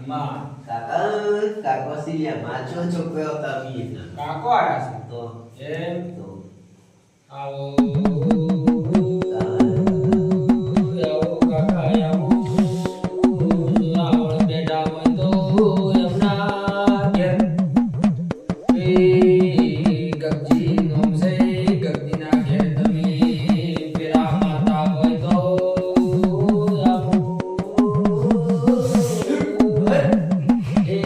માં કાકો cilia macho ચોક્યો તમી કાકો આયા છે તો એમ તો આવો આવો કાકા આવો આવળ બેઠા હોય તો એમના ઘેર એ ગગજી નોમ છે ગગજીના ઘેર તમે પેલા માતા હોય તો આવો એ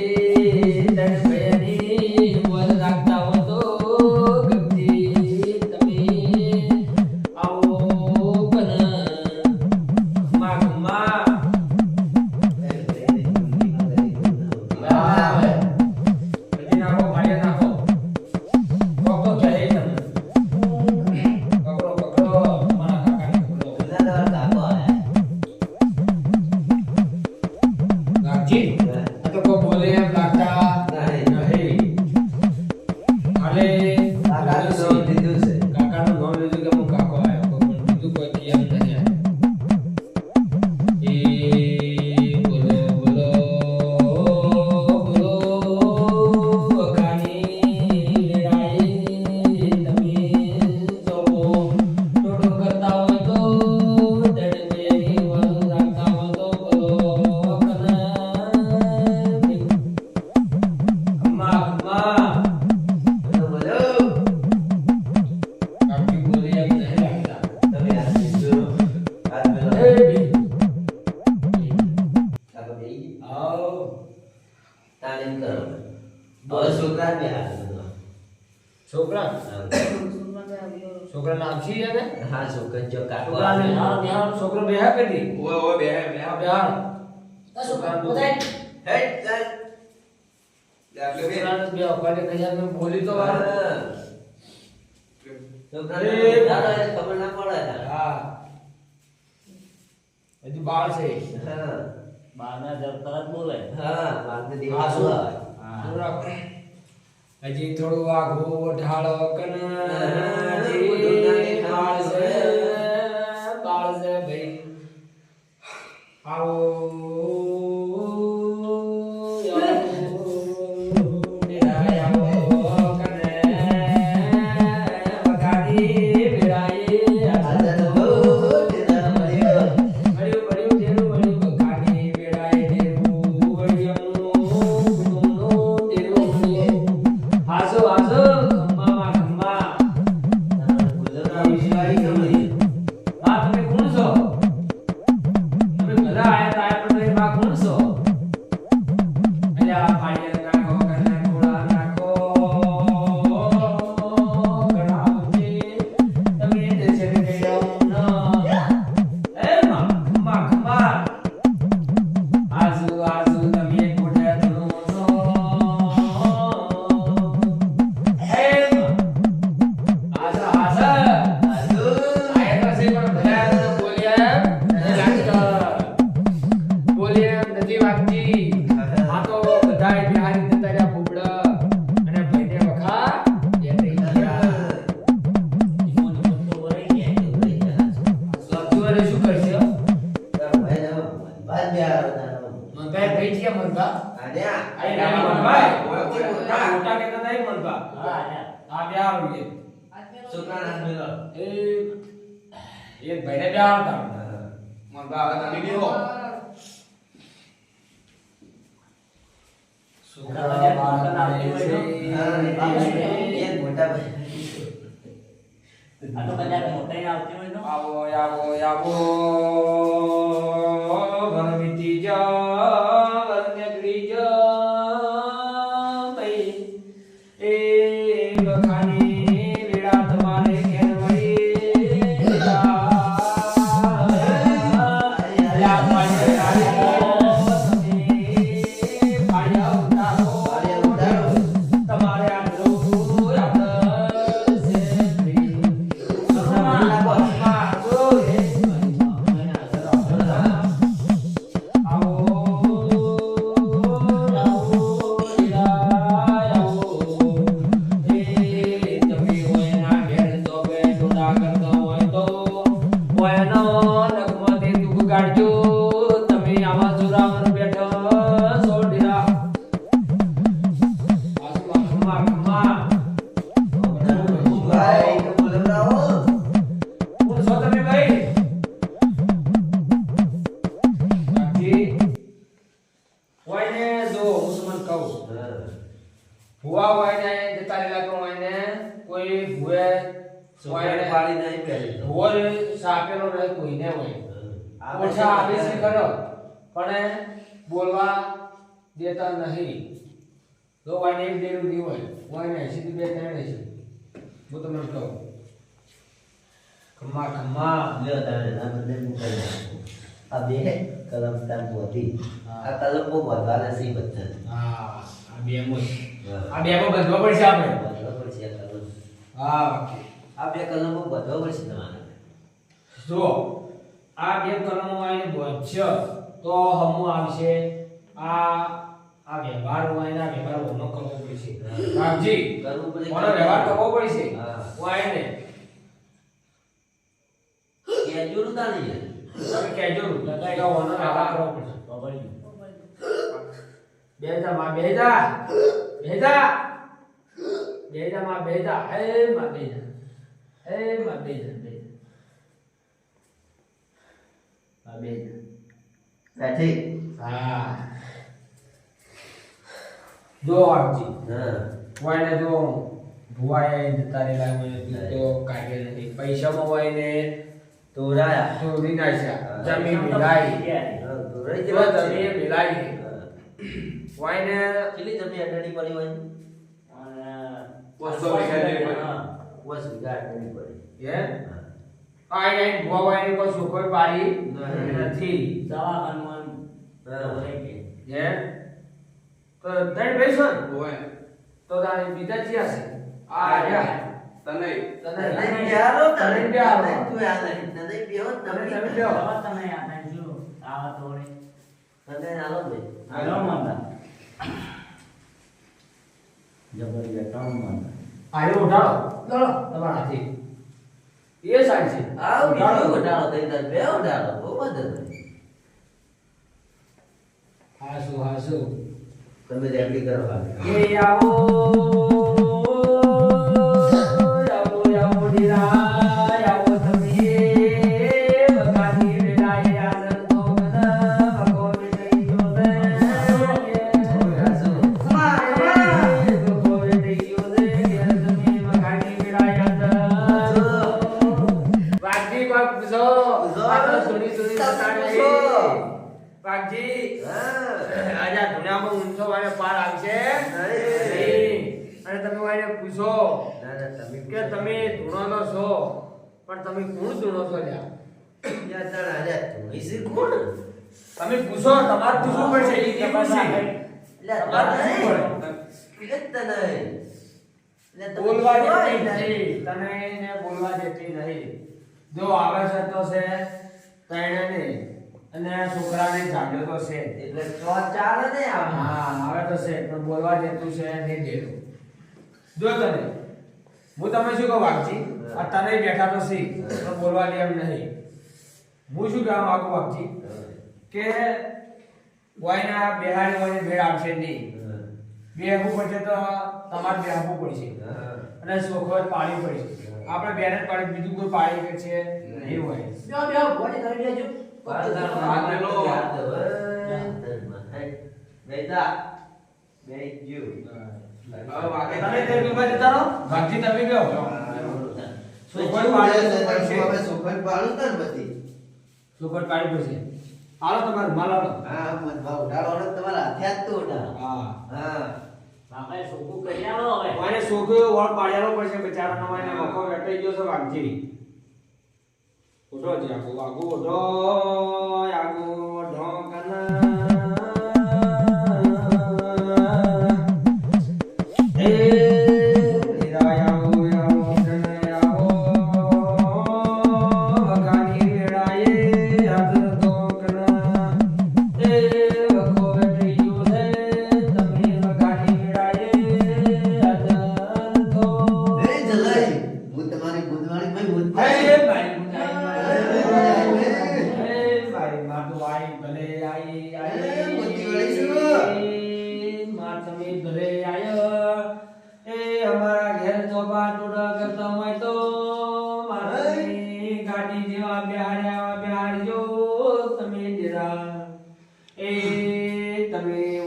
તને ભયની મોજ રાખતા હોય તો ગગજી તમે આવો કન માં આવે બધી નાખો ભાઈ નાખો કોકો જાય તમે પકડો પકડો મારા કાકાને પકડો કાકો આયા ગાજી આ તો કો બોલે એમ લાગતા નહીં હાલે કાકાનું નામ લીધું છે કાકાનું નામ લીધું કે હું કાકો આવ્યો પણ બીજું કોઈ કેમ નહીં એ બોલો બોલો બોલો કાની રાઈ તમે તો ટોટો કરતા હોય તો દડબેની વાળું રાખતા હોય તો બોલો અમ્મા અમ્મા બોલો કાકી બોલે એમ નહીં લાગતા તમે આ દીધો હાથ મેલો એ બી કાકો બેઈ આવો તાલીમ કરો હવે છોકરા બે હાથ મેલો છોકરા છોકરા નામ છે ને હા છોકરા જો કાકો છોકરા ને હા બિહાર છોકરો બેહા કે દી ઓય બે બિહાર છોકરા બધાય હેડ ચાલ છોકરા બે અપાડે કયા મેં બોલી તો વાર છોકરાને ખબર ના પડે હા હજુ બાળ છે હા બારના જર તરત બોલે હા વાત હા દેવા શું હા. થોડા હજી થોડું આઘું ઢાળ કન હજી બાળ છે ભાઈ આવો નિરાય આવો કને વગાડી વિરાય આદત બહુ તેના મળ્યો મળ્યું મળ્યું જેનું મળ્યું વગાડી વિરાય દેવું વળિયમનું દેવું આસો આસો ખમ્મા ખમ્મા બોલો વિશ્વાઈ ગમે હા તમે કોણ છો તમે બધા આયા તા પણ તમે માં કોણ છો અલ્યા પાડિયા નાખો કના કોળા નાખો ઘણા ઉચે તમે દેશે કે ગયો ન એ માં ખમ્મા ખમ્મા આસુ આસુ તમે કોઠા ધનો એ માં આસા આસા આદુ આયા પાસે પણ ભયા બોલ્યા નથી લાગતા બોલ્યા નથી વાગતી આ તો બધાય બિહારી જતા રહ્યા ફૂબડા અને ભાઈને વખા એ થઈ ગયા ઈમોની મત તો વરાઈ ગયા સતુવારે શું કરશે બાદ બે આવતા મનભાઈ ભાઈ છે મનભા આન્યા આઈ ના મનભાઈ ના મોટા કે નહીં મનભા હા યાર આ બે આવીએ છોકરા હાથ મેલો એ ભાઈને બે આવતા મનભા આવે તો બીજો છોકરા બાળકને આવતી હોય તો એ મોટા ભાઈ આ તો કદાચ મોટાઈને આવતી હોય તો આવો આવો આવો વરમિતી જા વરનગરી જા ભાઈ એ બખાની વેળા તમારે ઘેર મળી લા પાડ્યા ઉતારો તમારે આ લોકો આપણે છે હોય ને જો હું તમને કહું હા. ભુવા હોય ને જતા રહેલા તો હોય ને કોઈ ભુએ છોકરાને પાડી નહીં પહેરી તો. ભુવો સાપેલો રહે કોઈને હોય હા. ઓછા આદેશી કરો પણ બોલવા દેતા નહીં તો હોય ને એક ડેરું દી હોય ને 80 થી 2 3 80 હું તમને કહું ખમ્મા ખમ્મા લ્યો તારે ના બદલે હું કરી નાખું. આ બે કલમ તાર પોતી. હા. આ કલમ બહુ વધારે સી બચ્ચે. હા આ બે મોય હા. આ બે માં બધવા પડશે આપણે બરાબર છે આ કલમ. હા ઓકે આ બે કલમો બધવા પડશે તમારે. જો આ બે કલમો આઈને બોધ્ય તો હમુ આવશે આ વ્યવહાર હોય ને આ વ્યવહાર ઓનો કરવો પડશે રામજી કરવું પડે. ઓનો વ્યવહાર કરવો પડશે હા. હોય ને કેજુર તાણી યાર. તમે કહેજો લગાઈ તો ઓનો વ્યવહાર કરવો પડશે બેજા માં બેજા બેજા બેજા માં બેજા એ માં બેજા એ માં બેજા બેજા માં બેજા બેઠી. હા જો આપજી હા. હોય ને જો ભુવાએ જતા રહેલા હોય તો કાઢે નથી પૈસામાં હોય ને તોરાયા. ચોરી નાખ્યા હા. જમીન મિલાઈ હા, તોરાઈ જો જવા જ છે. જમીન મિલાઈ હા. હોય ને કેટલી જમીન અડડી પડી હોય? 200 વીઘા જેવી પડી. 50 વીઘા અડડી પડી. હે હા. આ ભુવા હોય ને કોઈ છોકરી પાડી નહીં. નથી દવાખાનું હા. હે તો ત્રણ પૈસા હોય તો તારે બીજા ક્યાં છે આ આયા તને તને પ્યારો તને તને પ્યારો. તું આ નહીં તને પ્યારો તમે તમે પ્યારો. તમે આ જો આવા તોડે તને આલો બે આલો મંદા જબર બેટા મંદા આયો ઉઠાડો દોડો તમારા હાથી એ સાઈડ છે આવ બીજો ઉડાડો તઈ તાર બે ઉડાડો બહુ બધું હાસુ હાસુ તમે રેડી કરો એ આવો આવો આવો દીરા આવો તમે બગાની વેલાએ આનંદ તો બધા ભગવાન થઈ ગયો છે હાસુ. ભગવાન થઈ ગયો છે તમે બગાની વેલાએ આનંદ વાગજી કોક પૂછો આ તો સુની સુની બતાડે વાગજી હા. આજા દુનિયામાં ઊંચો વાળે પાર આવશે નહીં. અને તમે વાળે પૂછો ના ના તમે કે તમે ધૂણોનો છો પણ તમે કોણ ધૂણો છો લ્યા યાર તાર આલે તું ઈસી કોણ તમે પૂછો તમારે પૂછવું પડશે ઈ કે પૂછે લે તમારે પૂછવું એટલે તને લે પડે બોલવા જેટલી નહીં તને ને બોલવા જેટલી નહીં જો આવે છે તો છે તૈણે નહીં અને છોકરાને જાગ્યો તો છે એટલે તો ચાલે ને આમ હા આવે તો છે પણ બોલવા જેટલું છે નહીં દેતું જો તને હું તમે શું કહું વાઘજી આ તને બેઠા તો સી પણ બોલવા દે એમ નહીં હું શું કહેવા માંગુ વાઘજી કે વાયના બેહાડી વાયને ભેળ આવશે નહીં બેહવું પડશે તો તમારે બેહવું પડશે અને સોખવટ પાડવી પડશે આપણે બેને જ પાડી બીજું કોઈ પાડી કે છે નહીં હોય બોડી કરી લેજો તમે તે બીમાર જતા રહો વાઘજી તમે બેહો સોખવટ પાડવી પડશે સોખવટ પાડવી પડશે હાલો તમારે માલ હાલો હા બાપા સોકુ કરી આલો હવે વાને સોખયો વળ પાડ્યાલો પડશે બચારાનો વાને મકો વેટાઈ ગયો છે વાઘજી ઉઠો જ આગો આગો ઉઠો આગો ઢોકના એ હીરા આવો આવો જને આવો વગાની વેળાએ હાજર ઢોકના એ વખો વેટાઈ ગયો છે તમે વગાની વેળાએ હાજર ઢો હે ભાઈ મુંજાઈ એ ભાઈ મારું આઈ ભલે આઈ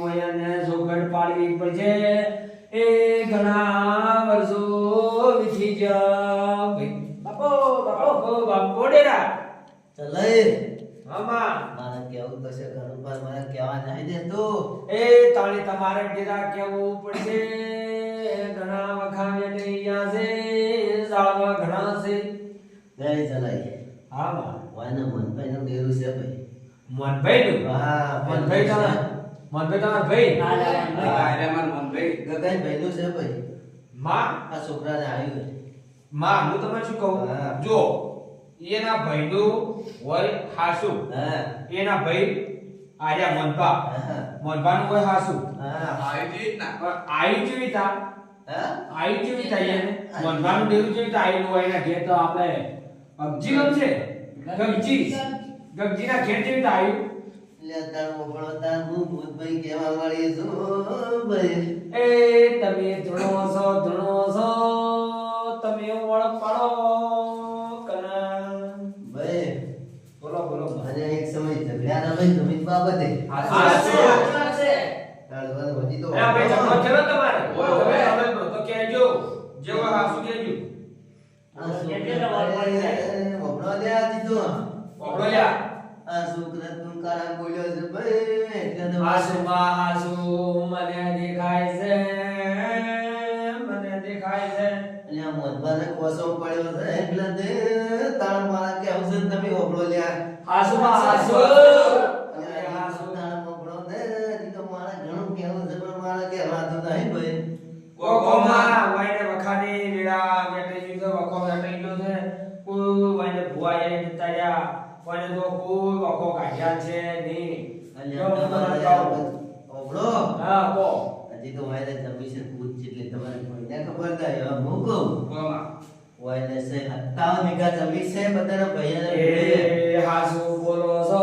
વયને જોગડ પાડવી પડશે એ ઘણા વર્ષો વીતી ગયા બાપો બાપો બાપો ડેરા ચલે આમાં મારે કેવું તો છે ઘણું પર મારે કહેવા નહીં દેતું એ તાળી તમારે ડેરા કેવું પડશે ઘણા વખાવ્યા નહીં છે જાળવા ઘણા છે નહીં ચલાય આમાં વાયના મનભાઈ નું ડેરું છે ભાઈ મનભાઈ નું હા મનભાઈ તમારા ભાઈ ના લેવાનું ગગાઈ ભાઈ નું છે ભાઈ માં આ છોકરાને આવ્યું માં હું તમને શું કહું હા. જો એના ભાઈનું હોય હાસુ હા એના ભાઈ આર્યા મનપા હા મનપાનું હોય હાસુ હા આયુ જેવી તા હા આયુ જેવી તા એને મનપાનું દેવું જેવી તા આયુ હોય એના ઘેર તો આપણે અબજી ગમ છે ગગજીના ઘેર જેવી તા આયુ લે તાર મોકળો તાર હું ભૂતભાઈ કેવા મળી છું ભાઈ એ તમે ધણો છો તમે ઓળખ પાડો કના ભાઈ બોલો બોલો અને એક સમય ઝઘડ્યા ભાઈ જમીન બાબતે તાળવાનું હજી તો એ આપણે ઝઘડો થયો તમારે ઓય, ઓય. તમે સમજનો તો કહેજો જેવો હાસુ કહેજો આ છોકરાને મોકળો દે આ દીધો ઓકળો લ્યા આ છોકરા તું કારા બોલ્યો છે ભાઈ એટલે તો હાસુ માં હાસુ મને દેખાય છે અને આ મોદબાને કોસો પડ્યો છે એટલે તે તાળ મારા કેવું છે ને તમે ઓગળો લ્યા હાસુ માં હાસુ અને હાસુ તાળ મોકળો દે હજી તો મારે ઘણું કેવું છે પણ મારે કહેવાતું નહીં ભાઈ કોકોમાં વાઈને વખાને વેડા વેટે જીતો વખો વેટે ગયો છે કોઈ વાઈને ભુવાએ જતાયા વાઈને તો કોઈ વખો કાઢ્યા છે ની ઓગળો હા કો હજી તો વાયને જમી છે પૂછ એટલે તમારે કોઈને ખબર નહીં હવે હું કહું વાયને છે 57 વીઘા જમી છે બધાના ભાઈઓને એ હાસુ બોલો છો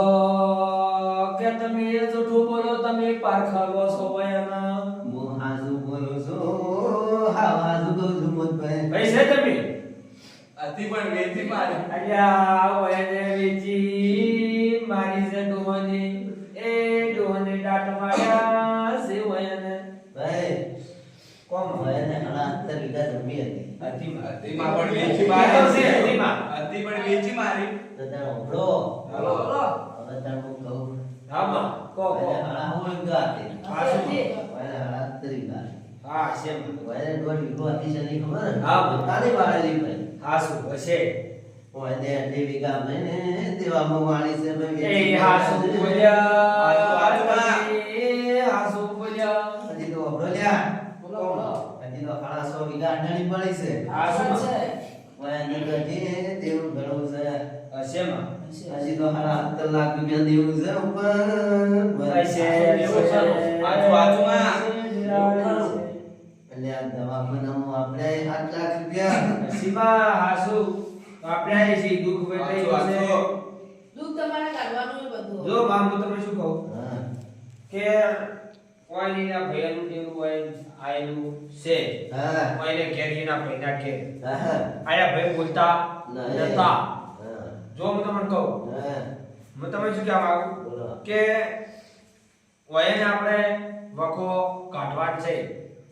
કે તમે જૂઠું બોલો તમે પારખાવો છો વાયના હું હાસુ બોલું છું હા હાસુ કહું છું મોદભાઈ ભાઈ છે તમે અતિ પણ વેચી મારી અલ્યા વાયને વેચી મારી છે ડોહની એ ડોહને દાટ માર્યા છે વાયને ભાઈ કોમ વાયને 68 વીઘા જમી હતી અતિમાં પણ વેચી મારી તો તાર ઓગળો હલો હવે તાર હું કહું આમાં કો વાયને 68 વીઘા હતી હાસુ વાયને 68 વીઘા હા સેમ વાયને 1.5 વીઘો હતી છે નહીં ખબર હા. તારી વાળેલી ભાઈ હાસુ હશે વાયને 2 વીઘા મને દેવામાં વાળી છે ભાઈ એ હાસુ બોલ્યા હાસુ બોલ્યા. હાસુ બોલ્યા હજી તો ઓગળો લ્યા બોલો બોલો હજી તો 100 વીઘા અડાણી પડી છે હાસુ વાયને ગઢી તેવું ઘણું છે હશેમાં હજી તો 70 લાખ રૂપિયા દેવું છે ઉપર હશે આજુબાજુમાં. એટલે આ દવાખાનામાં આપણે 8 લાખ રૂપિયા સીમા હાસુ આપણે છે દુઃખ વેટાઈ ગયું છે દુઃખ તમારે કાઢવાનું છે બધું. જો માં હું તમને શું કહું હા કે કોઈની ના ભૈયાનું દેવું હોય આયેલું છે હા કોઈને ઘેરીના ભૈના ઘેર હા આયા ભાઈ બોલતા નહીં. નતા હા જો હું તમને કહું હા હું તમને શું કહેવા માંગુ બોલો કે વયને આપણે વખો કાઢવાનું છે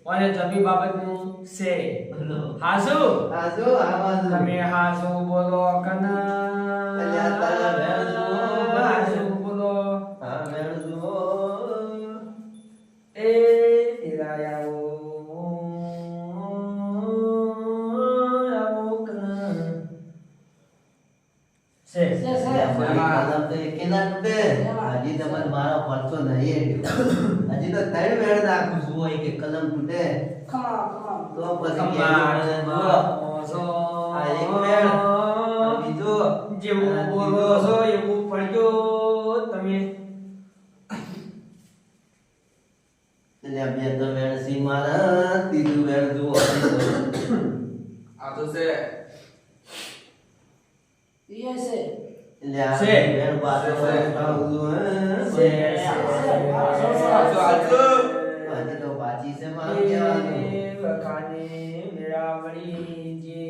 અને જમી બાબતનું છે બોલો હાસુ આ જો આવાજ તમે હાસુ બોલો અલ્યા તારા ભેણ જુઓ. હાસુ બોલો હા મેળ જુઓ એ નિરાયાઓ આવો કના છે હજી તમારે મારો પરચો નહીં હજી તો 3 વેળ નાખું છું હોય કે કલમ તૂટે તો પછી આ એક વેળ અને બીજો જેવું બોલો છો એવું પડ્યો તમે એટલે બે તો વેળ સી મારા ત્રીજું વેળ જુઓ આ તો છે એ છે. એટલે આ છે. વેળ પાછો ઉઠાવું છું, છે, આજુ અને તો પાછી છે મારું કહેવાનું. વખાને મેળાવડી જે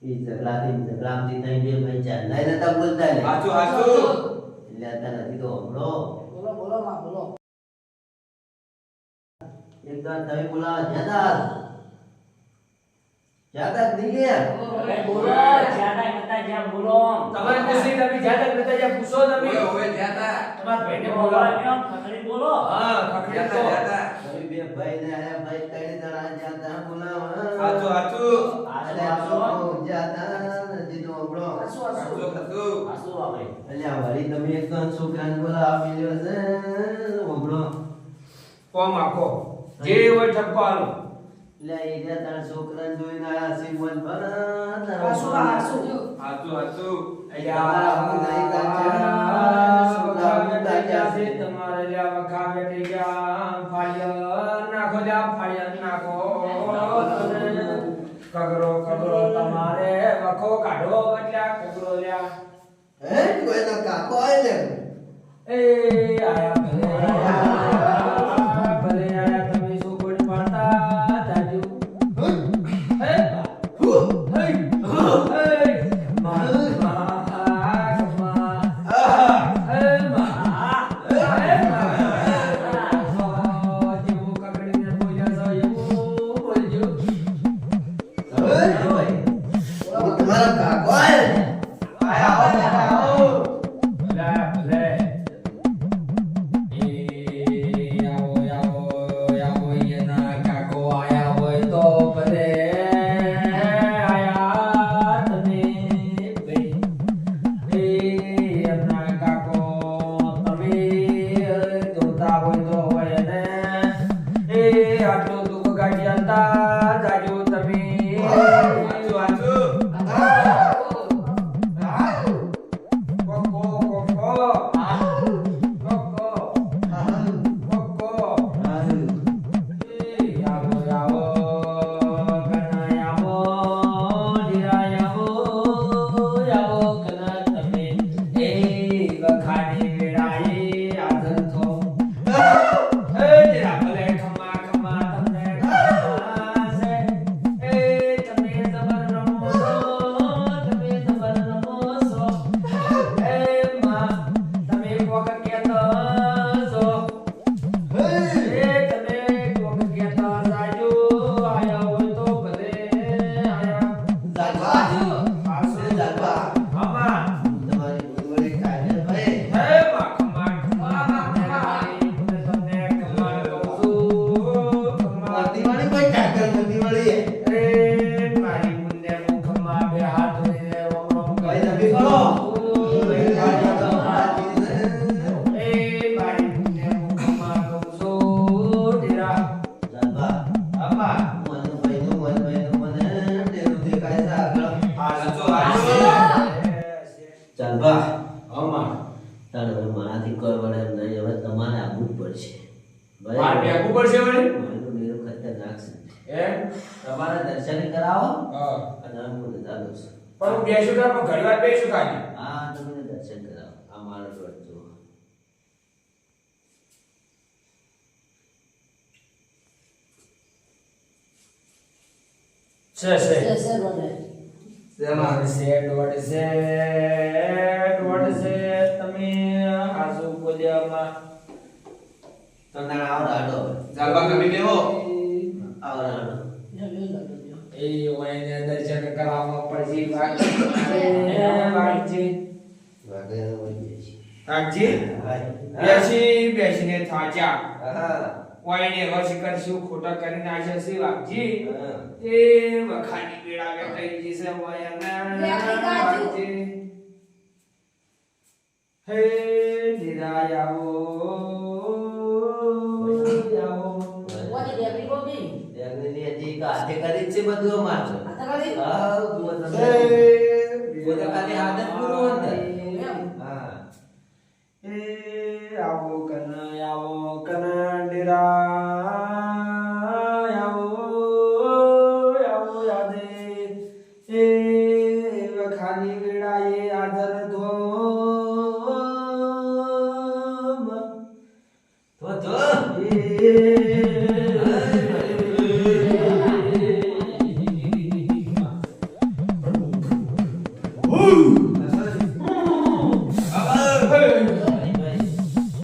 ઈ ઝઘડાથી થઈ બે ભાઈ ચાર નહીં નતા બોલતા ને આજુ એટલે અત્યારે નથી તો હમણો બોલો બોલો માં બોલો એકદમ તમે બોલાવો જ્યાદા નહીં હવે બોલો જ્યાદા કરતા જ્યાં બોલો તમારે પૂછી તમે જાતા બેટા જ્યાં પૂછો તમે તમારા ભાઈને બોલાવો ખખડી બોલો હા ખખડી તો તમે બે ભાઈ ને આયા ભાઈ ત્રણ જણા જ્યાદા બોલાવો આચો આચો અરે આવો જ્યાદા જીતો આપણો આસુ આસુ આસુ આપણે અલ્યા વળી તમે એક તો છોકરાને બોલાવા મળ્યો છે ઓબળો કોમ આખો જે હોય ઠપકો આલો એટલે એ રહ્યા તારા છોકરાને જોઈને આયા છે મન ભરા આસુ આસુ આચો આચો તમારે લ્યા વખા બેઠી ગયા ફાળિયા નાખો લ્યા ફાળિયા નાખો કગરો કગરો તમારે વખો કાઢો બટલા કગરો લ્યા હે કોઈનો કાકો આય ને એ આયા ભલે આયા તમે શું કોઈ પાડતા જાજુ હે તમારો કાકો આય ને આટલું દુઃખ ગાડી હતા જાજો તમે તમારા દર્શન કરાવો હા અને હું રજા દઉં છું. પણ હું બેસું તો પણ ઘણી વાર બેસું ખાલી હા તમને દર્શન કરાવો આ મારો વ્રત જુઓ. છે છે છે બોલે દોઢ છે તમે આસુ બોલ્યામાં તમને આવો રાડો આવો રાડો એ ઓયને દર્શન કરાવવા પડશે વાગજી વાગે વળી છે. વાગજી હા બેસીને થાચ્યા હા ઓયને વશ કરશું ખોટા કરીને આશા છે વાગજી હા. એ વખાની બેડા કે થઈ જશે ઓયના લેખી કાજુ. વાગજી હે નિરાયાવો આવો ઓની દેવી બોબી એમની હજી હાથે કરી જ છે બધું અમારે. આતરાલી હા જુઓ તમે. બધા ખાલી હાથ જ પૂરું અંદર. હા એ આવો કના ડેરા આવો યાદે એ વખાની વેળાએ આદર ધોમ તો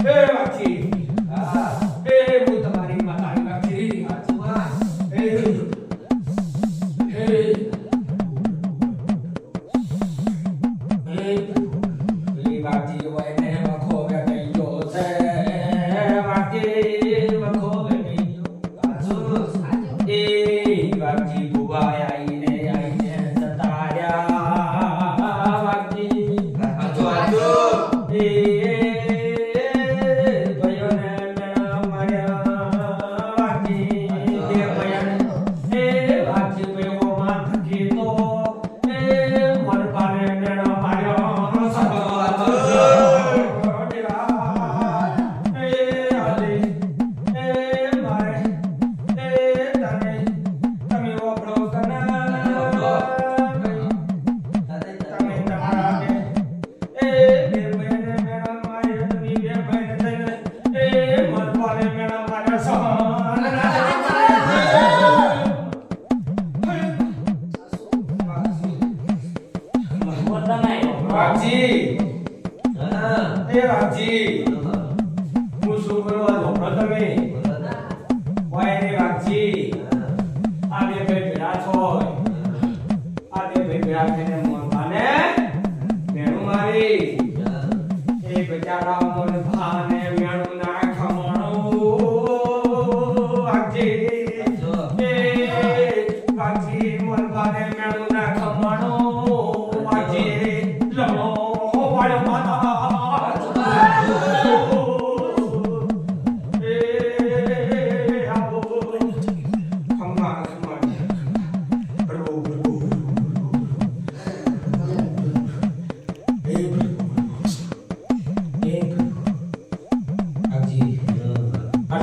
હે વાછી હે હું તમારી માતાની વાછી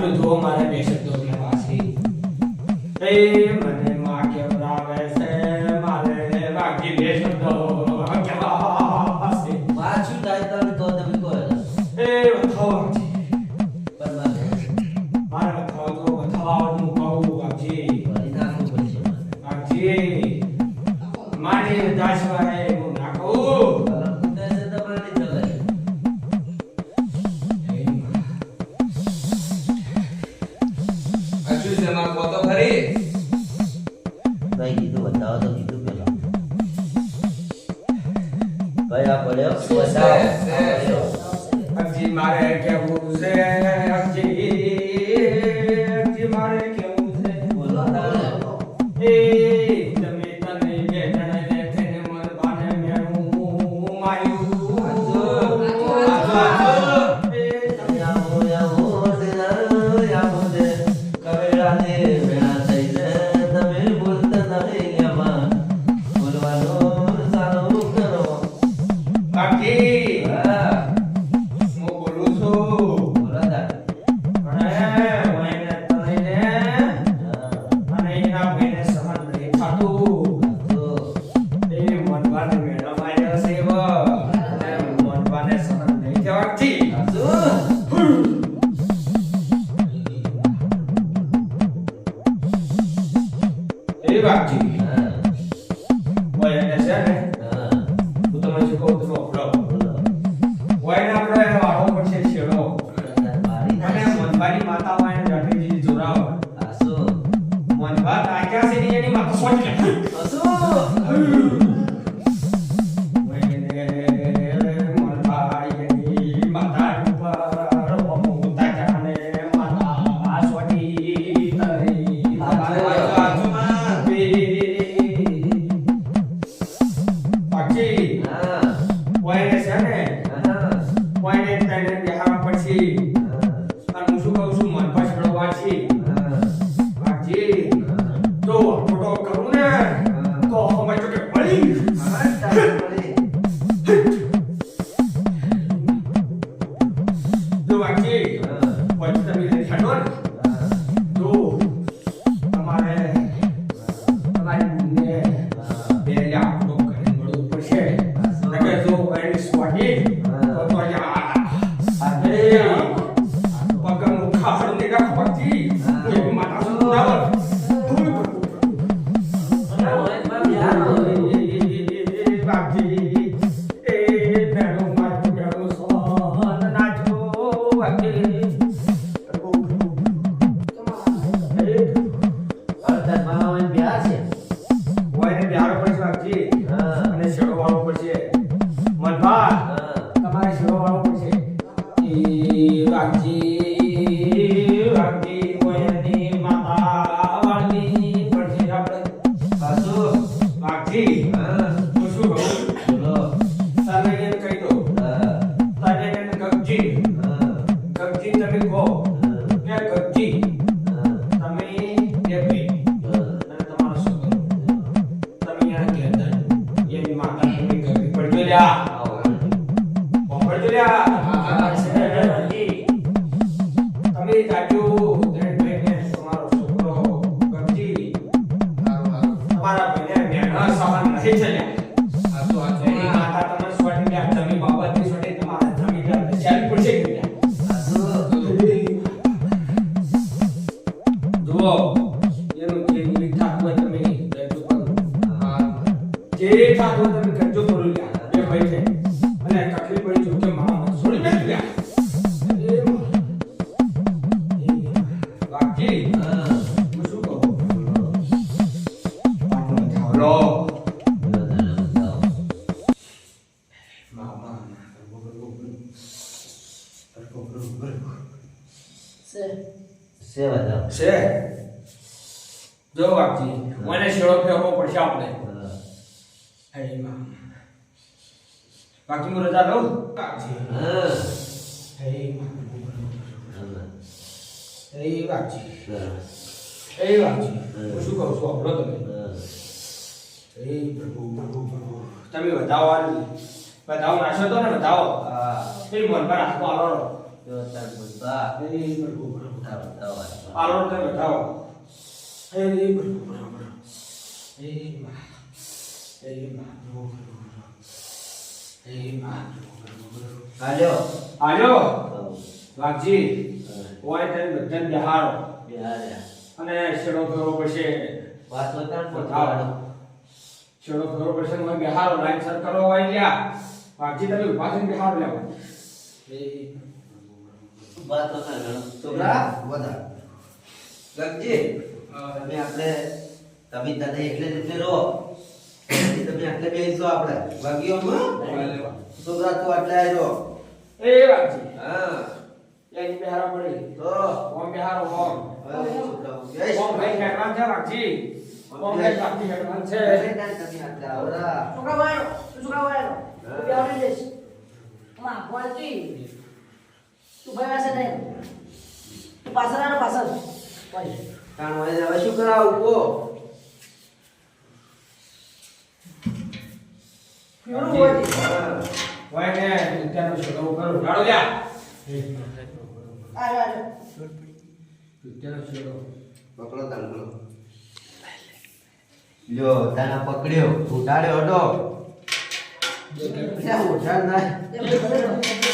વાંચો જો મારે બે શબ્દો કહેવા છે. એ મને માં કેવડાવે છે મારે બાકી બે શબ્દો કહેવા છે. પાછું થાય તમે કહો તમે કહો એ વથાવો બરાબર મારે વથાવો તો વથાવાનું કહું બાકી વળી નાખવું પડશે મારે. બાકી મારી દાસવાએ હું નાખું. કુદે છે તમારે નહીં ચલાય. અચ્છું છે મારો પોતો ખરી ભાઈ કીધું બતાવો તો કીધું પેલા ભાઈ આ પડ્યો છે, બતાવો. છે. આ પડ્યો. હજી મારે કેવું છે હજી મારે કેવું છે. બોલો તારે. એ તમે તને બે જણાને થઈને મરવાને મેણું માર્યું. આજો. આજો. એ તમે યામો યામો દે યામો દે કવેરાને વેણા થઈ દે તમે બોલતા નહીં યામાં બોલવાનું ચાલુ કરો. બાકી હા હું બોલું છું. બોલો તારે. અને મને તને હા અને એના ભાઈને સહન નહીં થતું. તો એ મનવાને મેળો માર્યો છે એવો. અને મનવાને સહન નહીં થવાથી. આજો. એ બાકી હા ઓય એને છે ને હા હું તમને શું કહું તમે ઓળખો. બોલો. ઓયને આપણે વાળો પડશે છેડો. મારી અને મનવાની માતા વાયને જાટેજી જોરાવ. આસો મનવા તાક્યા છે ને એની માતા સોટી લે. આસો હા જો વાગજી મને શેડો ફેરવો પડશે આપણે. બાકી હું રજા લઉં. વાગજી વાગજી હું શું કહું છું આપણો તમે પ્રભુ પ્રભુ પ્રભુ તમે વધાવો નાશો તો ને વધાવો. એ મન પર આખો આલો. પ્રભુ પ્રભુ આલો તે બતાવો એ બરાબર એ માં હાલ્યો આજો વાઘજી ઓય તે બધાને બિહારો બિહાર્યા અને શેડો ફેરો પડશે વાત બતાવ બતાવો શેડો ફેરો પડશે ને બિહારો લાઈન સર કરો હોય ગયા વાઘજી તમે ઉભા થઈને બિહારો લેવો વાત બતાવ છોકરા બધા ગગજી તમે આપણે તમે તને એટલે રીતે રહો તમે આટલે બેસો આપણે વાગીઓમાં છોકરા તું આટલે આવ્યો એ વાઘજી હા એ બિહારો પડી તો ઓમ બિહારો ઓમ હવે છોકરાઓ જય ઓમ ભાઈ હેડવાન છે વાઘજી ઓમ ભાઈ બાકી હેડવાન છે તમે આટલે આવરા છોકરા વાળો તું બેહવાની દેશ માં બોલતી તું ભાઈ પાસે નહીં તું પાછળ આવ પાછળ ભાઈ કાણ હોય હવે શું કરાવું કો કેવું હોય વાય ને ત્યાંનો શેડો કરો ગાડો લ્યા આયો ત્યાંનો શેડો પકડો તાંગલો લ્યો તાના પકડ્યો ઉઠાડ્યો હટો ઉઠાડ ના એ ભાઈ